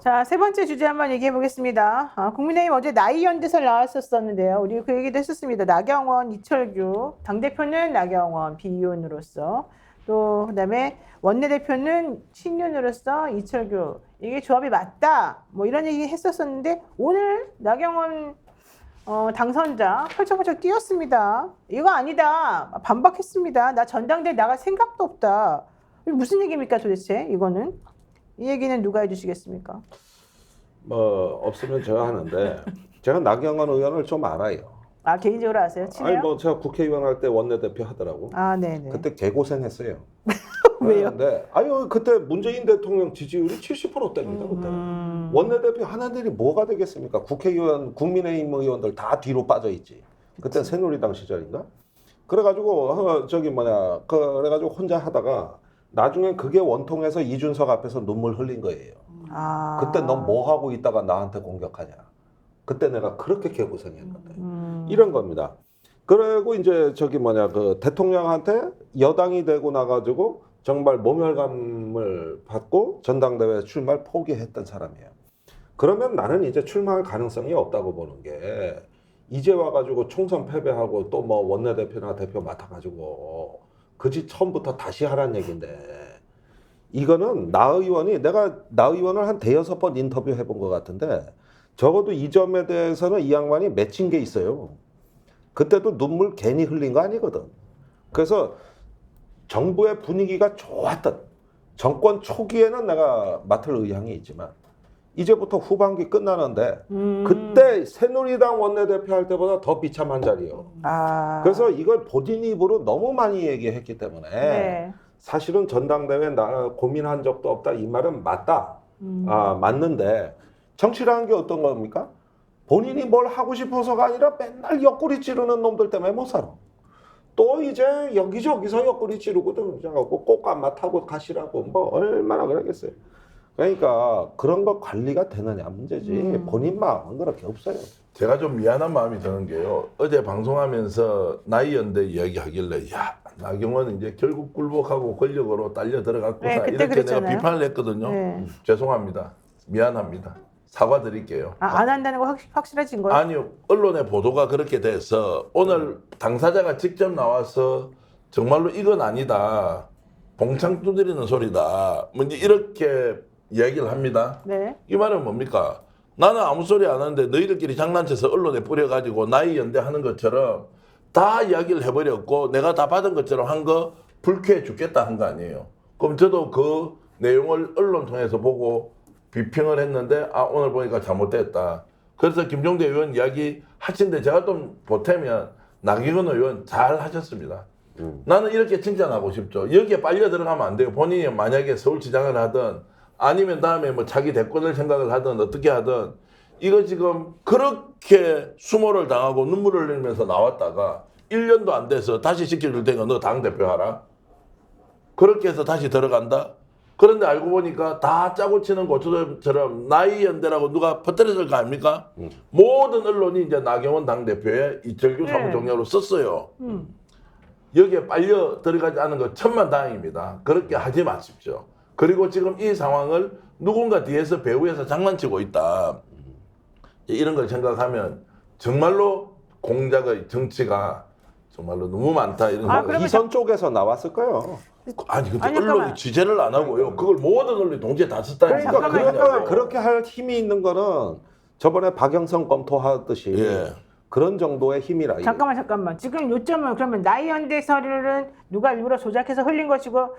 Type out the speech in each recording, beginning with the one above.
자, 세 번째 주제 한번 얘기해 보겠습니다. 국민의힘 어제 나이연대설 나왔었는데요. 우리 그 얘기도 했었습니다. 나경원, 이철규, 당대표는 나경원, 비의원으로서 또 그다음에 원내대표는 친윤으로서 이철규. 이게 조합이 맞다. 뭐 이런 얘기 했었었는데 오늘 나경원 당선자 펄쩍펄쩍 뛰었습니다. 이거 아니다. 반박했습니다. 나 전당대회 나갈 생각도 없다. 이게 무슨 얘기입니까 도대체 이거는? 이 얘기는 누가 해주시겠습니까? 뭐 없으면 제가 하는데 제가 나경원 의원을 좀 알아요. 아 개인적으로 아세요? 친해요? 아니 뭐 제가 국회의원 할 때 원내대표 하더라고. 아 네네. 그때 개고생했어요. 왜요? 근데 아유 그때 문재인 대통령 지지율이 70%대입니다. 그때 원내대표 하는 일이 뭐가 되겠습니까? 국회의원, 국민의힘 의원들 다 뒤로 빠져 있지. 그때 새누리당 시절인가? 그래가지고 그래가지고 혼자 하다가 나중에 그게 원통해서 이준석 앞에서 눈물 흘린 거예요. 그때 너 뭐 하고 있다가 나한테 공격하냐. 그때 내가 그렇게 개고생했는데 이런 겁니다. 그리고 이제 그 대통령한테 여당이 되고 나가지고 정말 모멸감을 받고 전당대회 출마를 포기했던 사람이에요. 그러면 나는 이제 출마할 가능성이 없다고 보는 게 이제 와가지고 총선 패배하고 또 뭐 원내대표나 대표 맡아가지고 그지 처음부터 다시 하라는 얘기인데 이거는 내가 나 의원을 한 대여섯 번 인터뷰 해본 것 같은데 적어도 이 점에 대해서는 이 양반이 맺힌 게 있어요. 그때도 눈물 괜히 흘린 거 아니거든. 그래서 정부의 분위기가 좋았던 정권 초기에는 내가 맡을 의향이 있지만 이제부터 후반기 끝나는데 그때 새누리당 원내대표 할 때보다 더 비참한 자리요. 그래서 이걸 본인 입으로 너무 많이 얘기했기 때문에 네. 사실은 전당대회 나 고민한 적도 없다 이 말은 맞다. 맞는데 정치라는 게 어떤 겁니까? 본인이 뭘 하고 싶어서가 아니라 맨날 옆구리 찌르는 놈들 때문에 못 살아. 또 이제 여기저기서 옆구리 찌르거든. 꽃감마 타고 가시라고 뭐 얼마나 그러겠어요. 그러니까 그런 거 관리가 되느냐 문제지 본인 마음은 그렇게 없어요. 제가 좀 미안한 마음이 드는 게요. 어제 방송하면서 나이연대 이야기하길래 야 나경원은 이제 결국 굴복하고 권력으로 딸려 들어갔구나 네, 그때 이렇게 그랬잖아요. 내가 비판을 했거든요. 네. 죄송합니다. 미안합니다. 사과드릴게요. 안 한다는 거 확실해진 거예요? 아니요. 언론의 보도가 그렇게 돼서 오늘 당사자가 직접 나와서 정말로 이건 아니다. 봉창 두드리는 소리다. 뭐 이제 이렇게 이야기를 합니다. 네. 이 말은 뭡니까? 나는 아무 소리 안 하는데 너희들끼리 장난쳐서 언론에 뿌려가지고 나이 연대하는 것처럼 다 이야기를 해버렸고 내가 다 받은 것처럼 한 거 불쾌해 죽겠다 한 거 아니에요. 그럼 저도 그 내용을 언론 통해서 보고 비평을 했는데 오늘 보니까 잘못됐다. 그래서 김종대 의원 이야기 하신데 제가 좀 보태면 나경원 의원 잘 하셨습니다. 나는 이렇게 칭찬하고 싶죠. 여기에 빨려 들어가면 안 돼요. 본인이 만약에 서울시장을 하든 아니면 다음에 뭐 자기 대권을 생각을 하든 어떻게 하든 이거 지금 그렇게 수모를 당하고 눈물을 흘리면서 나왔다가 1년도 안 돼서 다시 시켜줄 테니까 너 당대표 하라. 그렇게 해서 다시 들어간다. 그런데 알고 보니까 다 짜고 치는 고추처럼 나이연대라고 누가 퍼뜨렸을 거 아닙니까? 모든 언론이 이제 나경원 당대표의 이철규 사무총장으로 썼어요. 여기에 빨려 들어가지 않은 거 천만다행입니다. 그렇게 하지 마십시오. 그리고 지금 이 상황을 누군가 뒤에서 배후에서 장난치고 있다. 이런 걸 생각하면 정말로 공작의 정치가 정말로 너무 많다. 이런 생각이 희선 쪽에서 나왔을 거예요. 아니 근데 아니, 언론이 잠깐만. 취재를 안 하고요. 그걸 모든 언론이 동시에 다 썼다니까. 그러니까 그렇게 할 힘이 있는 거는 저번에 박영선 검토하듯이 예. 그런 정도의 힘이라. 잠깐만. 지금 요점은 그러면 나이연대설은 누가 일부러 조작해서 흘린 것이고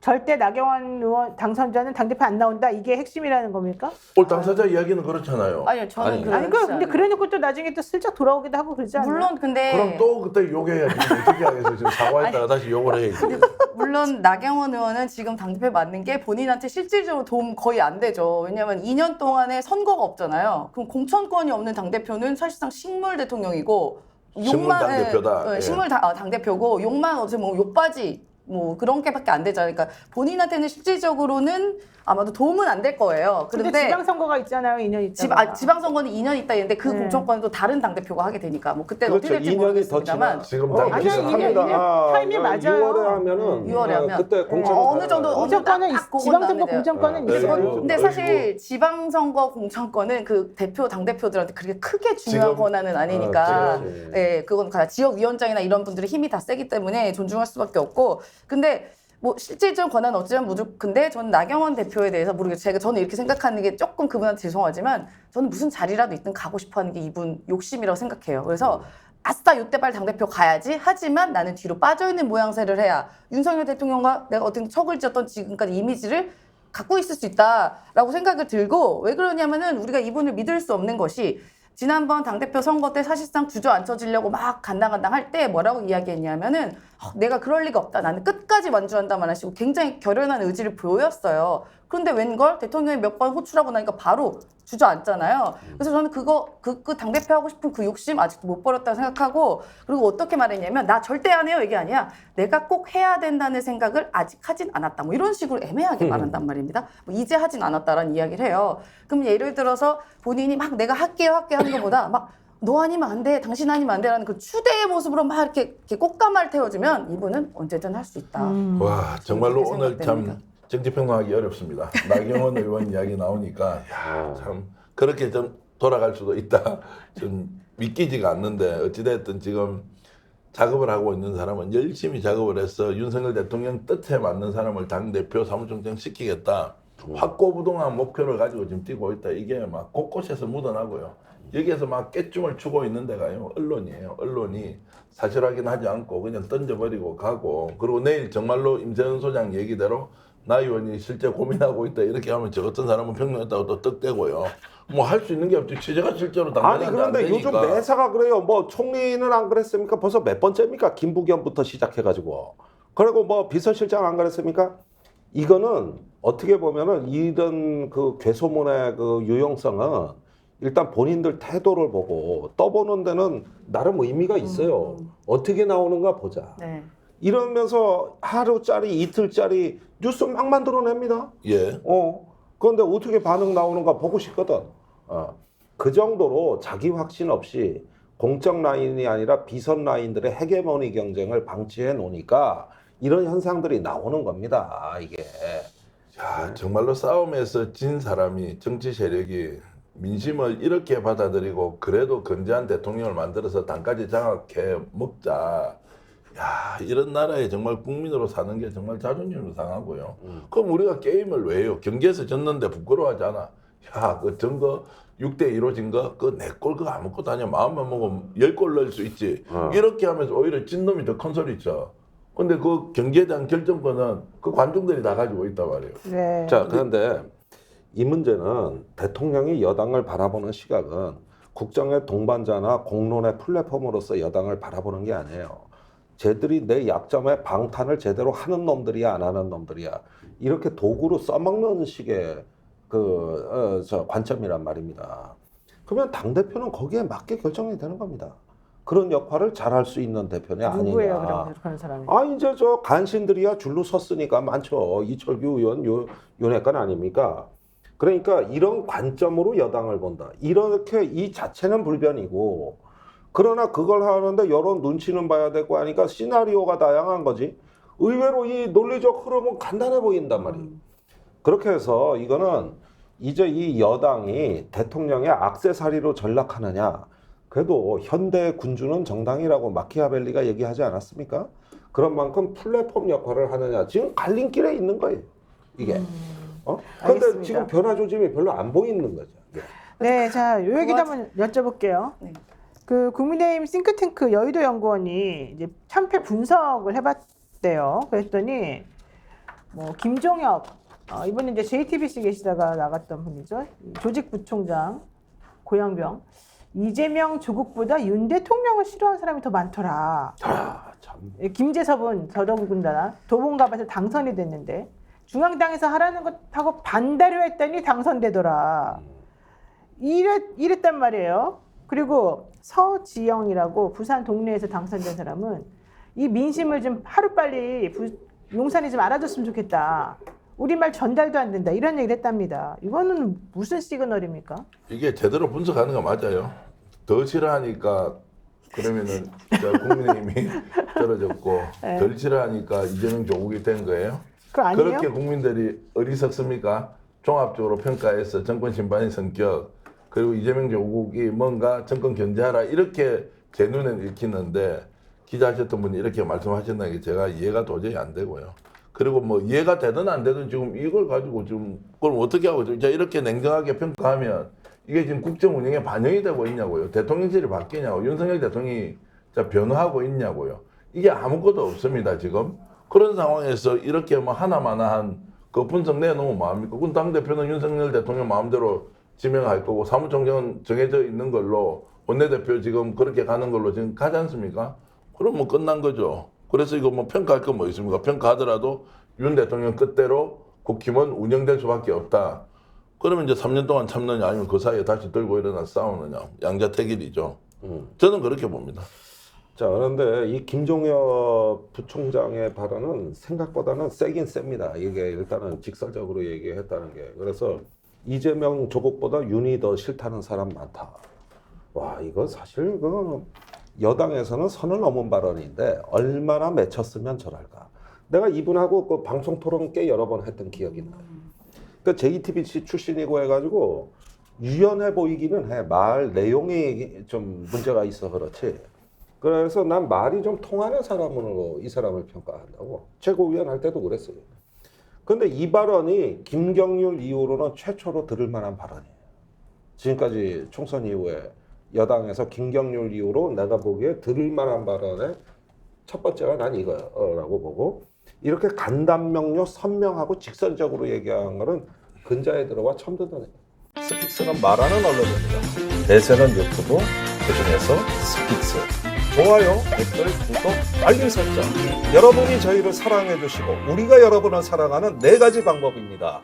절대 나경원 의원 당선자는 당대표 안 나온다. 이게 핵심이라는 겁니까? 오늘 당사자 이야기는 그렇잖아요. 아니요, 저는 아니, 그렇지 근데 않아요. 그래놓고 또 나중에 또 슬쩍 돌아오기도 하고 그러지 않나요? 물론 근데 그럼 또 그때 욕해야지. 어떻게 하겠어. 지금 사과했다가 다시 욕을 해야지. 물론 나경원 의원은 지금 당대표 맞는 게 본인한테 실질적으로 도움 거의 안 되죠. 왜냐하면 2년 동안에 선거가 없잖아요. 그럼 공천권이 없는 당대표는 사실상 식물 대통령이고 식물 당대표다. 예, 예. 식물 당대표고 욕만 어떻게 뭐 욕바지 뭐 그런 게밖에 안 되잖아요. 그러니까 본인한테는 실질적으로는 아마도 도움은 안 될 거예요. 근데 그런데 지방선거가 있잖아요. 2년 있다가. 지방선거는 2년 있다 했는데 그 네. 공천권은 또 다른 당대표가 하게 되니까 뭐 그때는 그렇죠. 어떻게 될지 2년이 더 모르겠습니다만 지금 아니야, 당시 2년 타임이 맞아요. 6월에 하면은 6월에 하면 그때 공천 어느 정도 공천권은 딱 그건 지방선거 나는데요. 공천권은 네, 있어요. 그리고- 근데 사실 지방선거 공천권은 그 대표 당대표들한테 그렇게 크게 중요한 지금- 권한은 아니니까 그렇지. 예, 그건 그냥 지역위원장이나 이런 분들의 힘이 다 세기 때문에 존중할 수밖에 없고 근데 뭐 실질적 권한은 어찌면 근데 저는 나경원 대표에 대해서 모르겠어요. 저는 이렇게 생각하는 게 조금 그분한테 죄송하지만 저는 무슨 자리라도 있든 가고 싶어하는 게 이분 욕심이라고 생각해요. 그래서 아싸 요때 빨리 당대표 가야지 하지만 나는 뒤로 빠져있는 모양새를 해야 윤석열 대통령과 내가 어떤 척을 지었던 지금까지 이미지를 갖고 있을 수 있다라고 생각을 들고 왜 그러냐면은 우리가 이분을 믿을 수 없는 것이 지난번 당대표 선거 때 사실상 주저앉혀지려고 막 간당간당 할 때 뭐라고 이야기했냐면은 내가 그럴 리가 없다. 나는 끝까지 완주한다만 하시고 굉장히 결연한 의지를 보였어요. 그런데 웬걸 대통령이 몇 번 호출하고 나니까 바로 주저앉잖아요. 그래서 저는 그 당대표 하고 싶은 그 욕심 아직도 못 버렸다고 생각하고 그리고 어떻게 말했냐면 나 절대 안 해요 이게 아니야. 내가 꼭 해야 된다는 생각을 아직 하진 않았다. 뭐 이런 식으로 애매하게 말한단 말입니다. 뭐 이제 하진 않았다라는 이야기를 해요. 그럼 예를 들어서 본인이 막 내가 할게요 하는 것보다 막 너 아니면 안 돼, 당신 아니면 안 돼라는 그 추대의 모습으로 막 이렇게 꽃가마를 태워주면 이분은 언제든 할 수 있다. 와 정말로 그렇게 오늘 생각됩니다. 참 정치평론하기 어렵습니다. 나경원 의원 이야기 나오니까 야, 참 그렇게 좀 돌아갈 수도 있다. 좀 믿기지가 않는데 어찌됐든 지금 작업을 하고 있는 사람은 열심히 작업을 해서 윤석열 대통령 뜻에 맞는 사람을 당대표 사무총장 시키겠다. 확고부동한 목표를 가지고 지금 뛰고 있다. 이게 막 곳곳에서 묻어나고요. 여기에서 막 깨춤을 추고 있는 데가요. 언론이에요. 언론이 사실 확인하지 않고 그냥 던져버리고 가고 그리고 내일 정말로 임세은 소장 얘기대로 나 의원이 실제 고민하고 있다 이렇게 하면 저 같은 사람은 평론했다고 또 떡대고요. 뭐 할 수 있는 게 없지. 취재가 실제로 아니 당연히 안 그런데 요즘 되니까. 매사가 그래요. 뭐 총리는 안 그랬습니까? 벌써 몇 번째입니까? 김부겸부터 시작해가지고 그리고 뭐 비서실장 안 그랬습니까? 이거는 어떻게 보면은 이런 그 괴소문의 그 유용성은 일단 본인들 태도를 보고 떠보는 데는 나름 의미가 있어요. 어떻게 나오는가 보자. 네. 이러면서 하루짜리 이틀짜리 뉴스 막 만들어냅니다. 예. 그런데 어떻게 반응 나오는가 보고 싶거든. 그 정도로 자기 확신 없이 공적 라인이 아니라 비선 라인들의 헤게모니 경쟁을 방치해 놓으니까 이런 현상들이 나오는 겁니다. 이게. 야, 정말로 싸움에서 진 사람이 정치 세력이 민심을 이렇게 받아들이고 그래도 건재한 대통령을 만들어서 당까지 장악해 먹자. 야, 이런 나라에 정말 국민으로 사는 게 정말 자존심도 상하고요. 그럼 우리가 게임을 왜 해요? 경기에서 졌는데 부끄러워하잖아. 야, 그 전거 6대2로 진 거, 그 내 골 그거 아무것도 아니야. 마음만 먹으면 10골 넣을 수 있지. 이렇게 하면서 오히려 찐 놈이 더 큰 소리 쳐. 근데 그 경기에 대한 결정권은 그 관중들이 다 가지고 있단 말이에요. 네. 자, 그런데 이 문제는 대통령이 여당을 바라보는 시각은 국정의 동반자나 공론의 플랫폼으로서 여당을 바라보는 게 아니에요. 쟤들이 내 약점에 방탄을 제대로 하는 놈들이야, 안 하는 놈들이야. 이렇게 도구로 써먹는 식의 관점이란 말입니다. 그러면 당대표는 거기에 맞게 결정이 되는 겁니다. 그런 역할을 잘할 수 있는 대표냐 아니냐. 누구예요, 그럼 그런 사람이? 이제 저 간신들이야 줄로 섰으니까 많죠. 이철규 의원 요내건 아닙니까? 그러니까 이런 관점으로 여당을 본다. 이렇게 이 자체는 불변이고 그러나 그걸 하는데 여론 눈치는 봐야 되고 하니까 시나리오가 다양한 거지. 의외로 이 논리적 흐름은 간단해 보인단 말이에요. 그렇게 해서 이거는 이제 이 여당이 대통령의 액세서리로 전락하느냐. 그래도 현대 군주는 정당이라고 마키아벨리가 얘기하지 않았습니까? 그런 만큼 플랫폼 역할을 하느냐. 지금 갈림길에 있는 거예요. 이게. 그런데 알겠습니다. 지금 변화 조짐이 별로 안 보이는 거죠. 이게. 네, 자, 요 얘기도 한번 여쭤볼게요. 네. 그 국민의힘 싱크탱크 여의도 연구원이 이제 참패 분석을 해봤대요. 그랬더니 뭐 김종혁 이번에 이제 JTBC 계시다가 나갔던 분이죠. 조직부총장 고양병 이재명 조국보다 윤 대통령을 싫어하는 사람이 더 많더라. 참. 김재섭은 더더군다나 도봉갑에서 당선이 됐는데 중앙당에서 하라는 것하고 반대로 했더니 당선되더라. 이랬단 말이에요. 그리고 서지영이라고 부산 동네에서 당선된 사람은 이 민심을 좀 하루빨리 용산이 좀 알아줬으면 좋겠다. 우리말 전달도 안 된다. 이런 얘기를 했답니다. 이거는 무슨 시그널입니까? 이게 제대로 분석하는 거 맞아요. 더 싫어하니까 그러면은 저 국민의힘이 떨어졌고 네. 덜 싫어하니까 이재명 조국이 된 거예요. 그거 아니에요? 그렇게 국민들이 어리석습니까? 종합적으로 평가해서 정권 심판의 성격 그리고 이재명 조국이 뭔가 정권 견제하라 이렇게 제 눈에 읽히는데 기자하셨던 분이 이렇게 말씀하셨다는 게 제가 이해가 도저히 안 되고요. 그리고 뭐 이해가 되든 안 되든 지금 이걸 가지고 지금 그걸 어떻게 하고 있죠? 이렇게 냉정하게 평가하면 이게 지금 국정 운영에 반영이 되고 있냐고요. 대통령실이 바뀌냐고. 윤석열 대통령이 변화하고 있냐고요. 이게 아무것도 없습니다, 지금. 그런 상황에서 이렇게 뭐 하나마나한 그 분석 내놓으면 뭐합니까? 그럼 당대표는 윤석열 대통령 마음대로 지명할 거고 사무총장은 정해져 있는 걸로 원내대표 지금 그렇게 가는 걸로 지금 가지 않습니까? 그럼 뭐 끝난 거죠. 그래서 이거 뭐 평가할 건 뭐 있습니까? 평가하더라도 윤 대통령 뜻대로 국힘은 운영될 수밖에 없다. 그러면 이제 3년 동안 참느냐 아니면 그 사이에 다시 들고 일어나 싸우느냐. 양자택일이죠. 저는 그렇게 봅니다. 자, 그런데 이 김종혁 부총장의 발언은 생각보다는 세긴 셉니다. 이게 일단은 직설적으로 얘기했다는 게. 그래서 이재명 조국보다 윤이 더 싫다는 사람 많다. 와, 이거 사실 그 여당에서는 선을 넘은 발언인데 얼마나 맺혔으면 저럴까. 내가 이분하고 그 방송 토론 꽤 여러 번 했던 기억이 나요. 그 JTBC 출신이고 해가지고 유연해 보이기는 해. 말 내용이 좀 문제가 있어 그렇지. 그래서 난 말이 좀 통하는 사람으로 이 사람을 평가한다고. 최고위원 할 때도 그랬어요. 근데 이 발언이 김경률 이후로는 최초로 들을 만한 발언이에요. 지금까지 총선 이후에 여당에서 김경률 이후로 내가 보기에 들을 만한 발언의 첫 번째가 난 이거라고 보고, 이렇게 간단명료 선명하고 직선적으로 얘기한 거는 근자에 들어와 처음 듣는 얘기예요. 스픽스는 말하는 언론입니다. 대세는 유튜브, 그중에서 스픽스. 좋아요, 댓글, 구독, 알림 설정. 여러분이 저희를 사랑해 주시고 우리가 여러분을 사랑하는 4가지 방법입니다.